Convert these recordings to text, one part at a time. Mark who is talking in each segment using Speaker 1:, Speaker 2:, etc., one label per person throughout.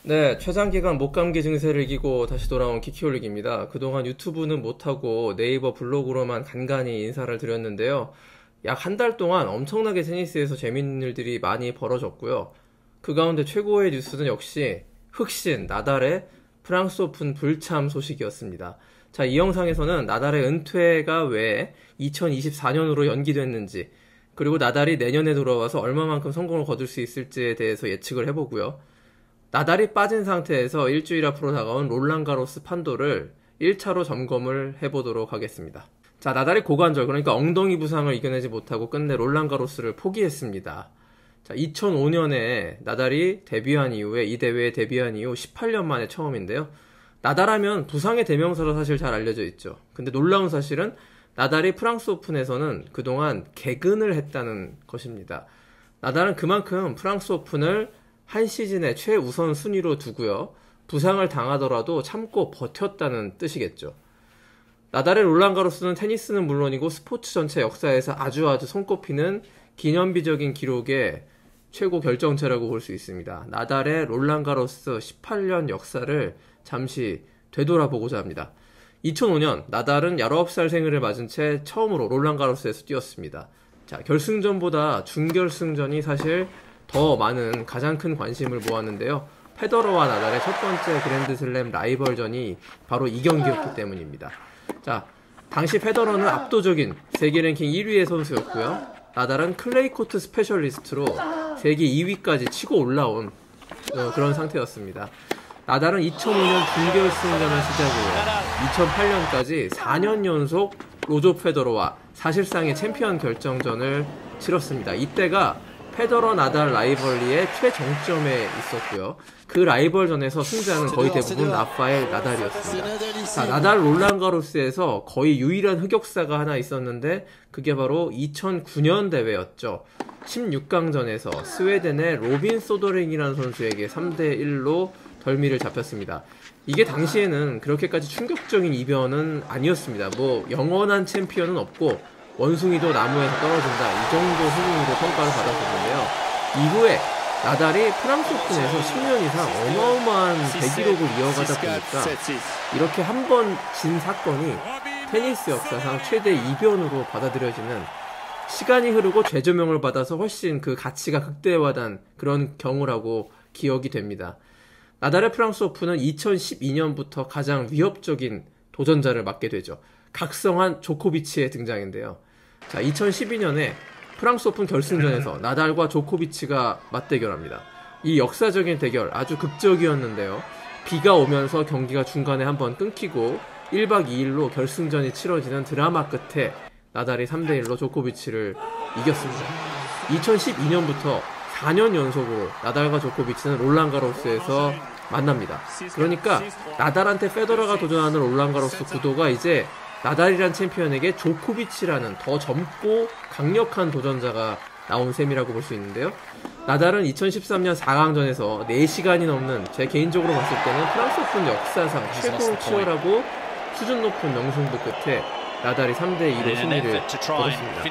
Speaker 1: 네, 최장기간 목감기 증세를 이기고 다시 돌아온 키키올릭입니다. 그동안 유튜브는 못하고 네이버 블로그로만 간간히 인사를 드렸는데요. 약 한 달 동안 엄청나게 테니스에서 재밌는 일들이 많이 벌어졌고요. 그 가운데 최고의 뉴스는 역시 흑신 나달의 프랑스 오픈 불참 소식이었습니다. 자, 이 영상에서는 나달의 은퇴가 왜 2024년으로 연기됐는지, 그리고 나달이 내년에 돌아와서 얼마만큼 성공을 거둘 수 있을지에 대해서 예측을 해보고요. 나달이 빠진 상태에서 일주일 앞으로 다가온 롤랑가로스 판도를 1차로 점검을 해보도록 하겠습니다. 자, 나달이 고관절, 그러니까 엉덩이 부상을 이겨내지 못하고 끝내 롤랑가로스를 포기했습니다. 자, 2005년에 나달이 데뷔한 이후에, 이 대회에 데뷔한 이후 18년 만에 처음인데요. 나달하면 부상의 대명사로 사실 잘 알려져 있죠. 근데 놀라운 사실은 나달이 프랑스 오픈에서는 그동안 개근을 했다는 것입니다. 나달은 그만큼 프랑스 오픈을 한 시즌의 최우선 순위로 두고요. 부상을 당하더라도 참고 버텼다는 뜻이겠죠. 나달의 롤랑가로스는 테니스는 물론이고 스포츠 전체 역사에서 아주 손꼽히는 기념비적인 기록의 최고 결정체라고 볼 수 있습니다. 나달의 롤랑가로스 18년 역사를 잠시 되돌아보고자 합니다. 2005년 나달은 19살 생일을 맞은 채 처음으로 롤랑가로스에서 뛰었습니다. 자, 결승전보다 준결승전이 사실 더 많은 가장 큰 관심을 모았는데요. 페더러와 나달의 첫 번째 그랜드슬램 라이벌전이 바로 이 경기였기 때문입니다. 자, 당시 페더러는 압도적인 세계 랭킹 1위의 선수였고요. 나달은 클레이코트 스페셜리스트로 세계 2위까지 치고 올라온 그런 상태였습니다. 나달은 2005년 준결승전을 시작으로 2008년까지 4년 연속 로저 페더러와 사실상의 챔피언 결정전을 치렀습니다. 이때가 페더러 나달 라이벌리의 최정점에 있었고요. 그 라이벌전에서 승자는 거의 대부분 라파엘 나달이었습니다. 자, 나달 롤랑가로스에서 거의 유일한 흑역사가 하나 있었는데 그게 바로 2009년 대회였죠. 16강전에서 스웨덴의 로빈 소더링이라는 선수에게 3대1로 덜미를 잡혔습니다. 이게 당시에는 그렇게까지 충격적인 이변은 아니었습니다. 뭐 영원한 챔피언은 없고 원숭이도 나무에서 떨어진다, 이 정도 수준으로 평가를 받았었는데요. 이후에 나달이 프랑스 오픈에서 10년 이상 어마어마한 대기록을 이어가다 보니까 이렇게 한 번 진 사건이 테니스 역사상 최대 이변으로 받아들여지는, 시간이 흐르고 재조명을 받아서 훨씬 그 가치가 극대화된 그런 경우라고 기억이 됩니다. 나달의 프랑스 오픈은 2012년부터 가장 위협적인 도전자를 맡게 되죠. 각성한 조코비치의 등장인데요. 자, 2012년에 프랑스 오픈 결승전에서 나달과 조코비치가 맞대결합니다. 이 역사적인 대결 아주 극적이었는데요. 비가 오면서 경기가 중간에 한번 끊기고 1박 2일로 결승전이 치러지는 드라마 끝에 나달이 3대1로 조코비치를 이겼습니다. 2012년부터 4년 연속으로 나달과 조코비치는 롤랑가로스에서 만납니다. 그러니까 나달한테 페더러가 도전하는 롤랑가로스 구도가 이제 나달이란 챔피언에게 조코비치라는 더 젊고 강력한 도전자가 나온 셈이라고 볼 수 있는데요. 나달은 2013년 4강전에서 4시간이 넘는, 제 개인적으로 봤을 때는 프랑스 오픈 역사상 최고 치열하고 수준 높은 명승부 끝에 나달이 3대2로 승리를 거뒀습니다.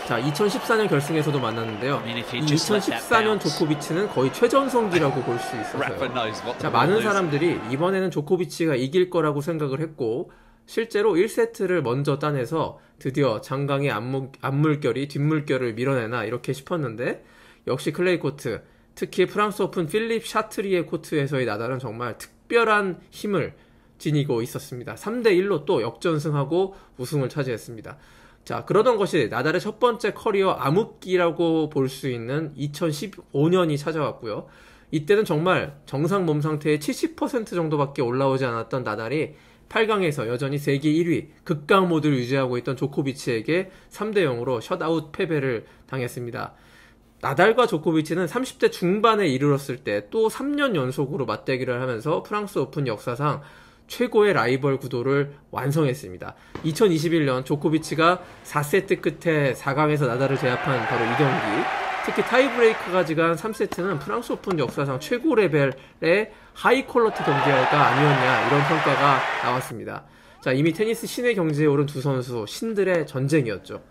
Speaker 1: 자, 2014년 결승에서도 만났는데요. 이 2014년 조코비치는 거의 최전성기라고 볼 수 있어서요. 자, 많은 사람들이 이번에는 조코비치가 이길 거라고 생각을 했고 실제로 1세트를 먼저 따내서 드디어 장강의 앞물결이 뒷물결을 밀어내나 이렇게 싶었는데, 역시 클레이 코트, 특히 프랑스 오픈 필립 샤트리의 코트에서의 나달은 정말 특별한 힘을 지니고 있었습니다. 3대1로 또 역전승하고 우승을 차지했습니다. 자, 그러던 것이 나달의 첫 번째 커리어 암흑기라고 볼 수 있는 2015년이 찾아왔고요. 이때는 정말 정상 몸 상태의 70% 정도밖에 올라오지 않았던 나달이 8강에서 여전히 세계 1위 극강 모드를 유지하고 있던 조코비치에게 3대0으로 셧아웃 패배를 당했습니다. 나달과 조코비치는 30대 중반에 이르렀을 때 또 3년 연속으로 맞대결을 하면서 프랑스 오픈 역사상 최고의 라이벌 구도를 완성했습니다. 2021년 조코비치가 4세트 끝에 4강에서 나달을 제압한 바로 이 경기, 특히 타이브레이크가 지간 3세트는 프랑스 오픈 역사상 최고 레벨의 하이 퀄러티 경기가 아니었냐, 이런 평가가 나왔습니다. 자, 이미 테니스 신의 경지에 오른 두 선수, 신들의 전쟁이었죠.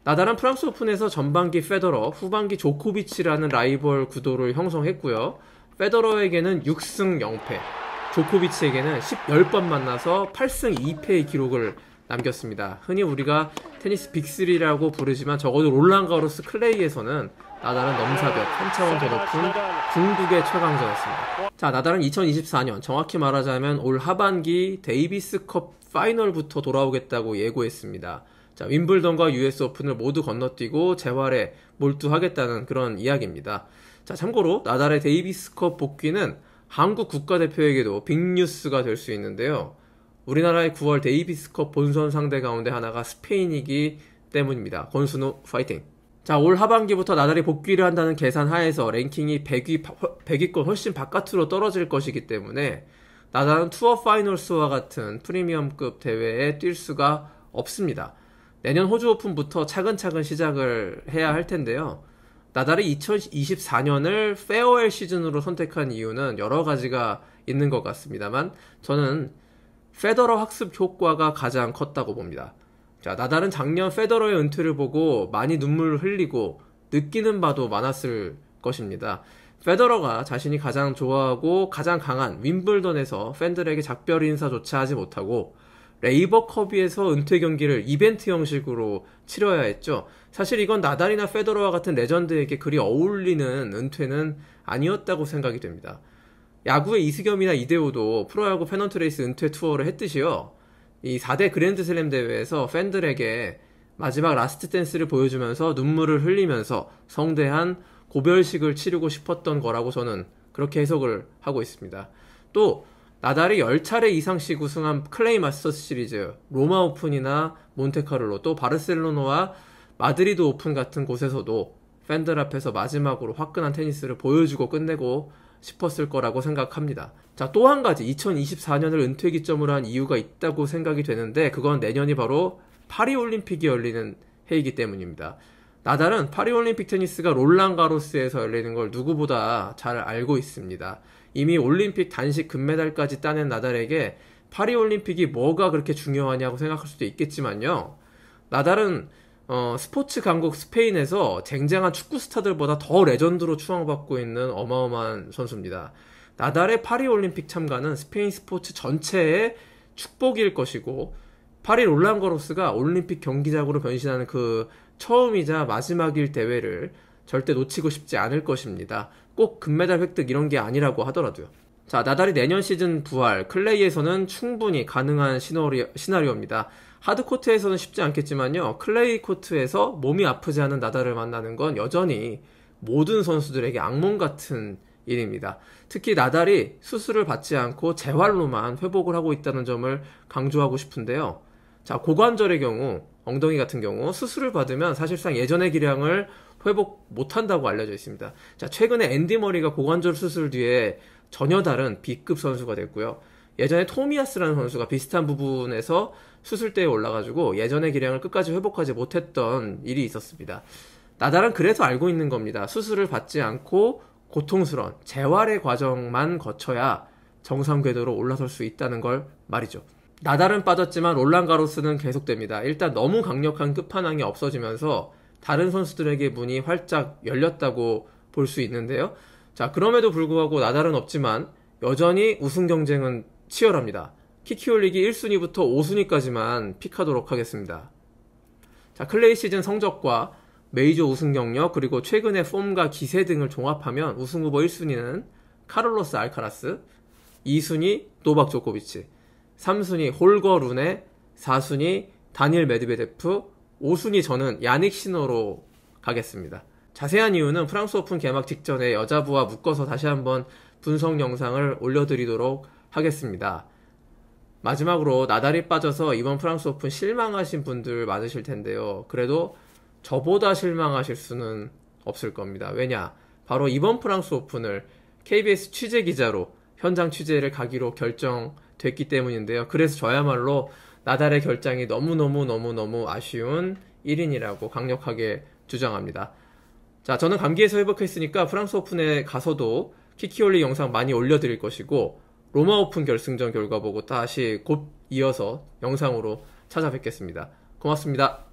Speaker 1: 나달은 프랑스 오픈에서 전반기 페더러, 후반기 조코비치라는 라이벌 구도를 형성했고요. 페더러에게는 6승 0패, 조코비치에게는 10번 만나서 8승 2패의 기록을 남겼습니다. 흔히 우리가 테니스 빅3라고 부르지만 적어도 롤랑 가로스 클레이에서는 나달은 넘사벽 한 차원 더 높은 궁극의 최강자였습니다. 자, 나달은 2024년, 정확히 말하자면 올 하반기 데이비스컵 파이널부터 돌아오겠다고 예고했습니다. 자, 윈블던과 US 오픈을 모두 건너뛰고 재활에 몰두하겠다는 그런 이야기입니다. 자, 참고로 나달의 데이비스컵 복귀는 한국 국가대표에게도 빅뉴스가 될 수 있는데요. 우리나라의 9월 데이비스컵 본선 상대 가운데 하나가 스페인이기 때문입니다. 권순우 파이팅! 자, 올 하반기부터 나달이 복귀를 한다는 계산 하에서 랭킹이 100위권 훨씬 바깥으로 떨어질 것이기 때문에 나달은 투어 파이널스와 같은 프리미엄급 대회에 뛸 수가 없습니다. 내년 호주 오픈부터 차근차근 시작을 해야 할 텐데요. 나달이 2024년을 페어웰 시즌으로 선택한 이유는 여러 가지가 있는 것 같습니다만 저는 페더러 학습 효과가 가장 컸다고 봅니다. 자, 나달은 작년 페더러의 은퇴를 보고 많이 눈물을 흘리고 느끼는 바도 많았을 것입니다. 페더러가 자신이 가장 좋아하고 가장 강한 윈블던에서 팬들에게 작별 인사조차 하지 못하고 레이버컵에서 은퇴 경기를 이벤트 형식으로 치러야 했죠. 사실 이건 나달이나 페더러와 같은 레전드에게 그리 어울리는 은퇴는 아니었다고 생각이 됩니다. 야구의 이승엽이나 이대호도 프로야구 페넌트레이스 은퇴 투어를 했듯이요. 이 4대 그랜드슬램 대회에서 팬들에게 마지막 라스트 댄스를 보여주면서 눈물을 흘리면서 성대한 고별식을 치르고 싶었던 거라고 저는 그렇게 해석을 하고 있습니다. 또 나달이 10차례 이상씩 우승한 클레이 마스터스 시리즈, 로마 오픈이나 몬테카를로, 또 바르셀로나와 마드리드 오픈 같은 곳에서도 팬들 앞에서 마지막으로 화끈한 테니스를 보여주고 끝내고 싶었을 거라고 생각합니다. 자, 또 한 가지 2024년을 은퇴 기점으로 한 이유가 있다고 생각이 되는데 그건 내년이 바로 파리올림픽이 열리는 해이기 때문입니다. 나달은 파리올림픽 테니스가 롤랑 가로스에서 열리는 걸 누구보다 잘 알고 있습니다. 이미 올림픽 단식 금메달까지 따낸 나달에게 파리올림픽이 뭐가 그렇게 중요하냐고 생각할 수도 있겠지만요. 나달은 스포츠 강국 스페인에서 쟁쟁한 축구 스타들보다 더 레전드로 추앙받고 있는 어마어마한 선수입니다. 나달의 파리올림픽 참가는 스페인 스포츠 전체의 축복일 것이고 파리 롤랑가로스가 올림픽 경기장으로 변신하는 그 처음이자 마지막일 대회를 절대 놓치고 싶지 않을 것입니다. 꼭 금메달 획득 이런 게 아니라고 하더라도요. 자, 나달이 내년 시즌 부활, 클레이에서는 충분히 가능한 시나리오입니다. 하드코트에서는 쉽지 않겠지만요. 클레이 코트에서 몸이 아프지 않은 나달을 만나는 건 여전히 모든 선수들에게 악몽 같은 일입니다. 특히 나달이 수술을 받지 않고 재활로만 회복을 하고 있다는 점을 강조하고 싶은데요. 자, 고관절의 경우, 엉덩이 같은 경우 수술을 받으면 사실상 예전의 기량을 회복 못한다고 알려져 있습니다. 자, 최근에 앤디 머리가 고관절 수술 뒤에 전혀 다른 B급 선수가 됐고요. 예전에 토미아스라는 선수가 비슷한 부분에서 수술대에 올라가지고 예전의 기량을 끝까지 회복하지 못했던 일이 있었습니다. 나달은 그래서 알고 있는 겁니다. 수술을 받지 않고 고통스러운 재활의 과정만 거쳐야 정상 궤도로 올라설 수 있다는 걸 말이죠. 나달은 빠졌지만 롤랑가로스는 계속됩니다. 일단 너무 강력한 끝판왕이 없어지면서 다른 선수들에게 문이 활짝 열렸다고 볼 수 있는데요. 자, 그럼에도 불구하고 나달은 없지만 여전히 우승 경쟁은 치열합니다. 키키올리기 1순위부터 5순위까지만 픽하도록 하겠습니다. 자, 클레이 시즌 성적과 메이저 우승 경력 그리고 최근의 폼과 기세 등을 종합하면 우승 후보 1순위는 카를로스 알카라스, 2순위 노박 조코비치, 3순위 홀거 루네, 4순위 다니엘 메드베데프, 5순위 저는 야닉 시너로 가겠습니다. 자세한 이유는 프랑스 오픈 개막 직전에 여자부와 묶어서 다시 한번 분석 영상을 올려드리도록 하겠습니다. 마지막으로 나달이 빠져서 이번 프랑스 오픈 실망하신 분들 많으실 텐데요. 그래도 저보다 실망하실 수는 없을 겁니다. 왜냐? 바로 이번 프랑스 오픈을 KBS 취재기자로 현장 취재를 가기로 결정됐기 때문인데요. 그래서 저야말로 나달의 결장이 너무너무 아쉬운 1인이라고 강력하게 주장합니다. 자, 저는 감기에서 회복했으니까 프랑스 오픈에 가서도 키키올리 영상 많이 올려드릴 것이고 로마 오픈 결승전 결과 보고 다시 곧 이어서 영상으로 찾아뵙겠습니다. 고맙습니다.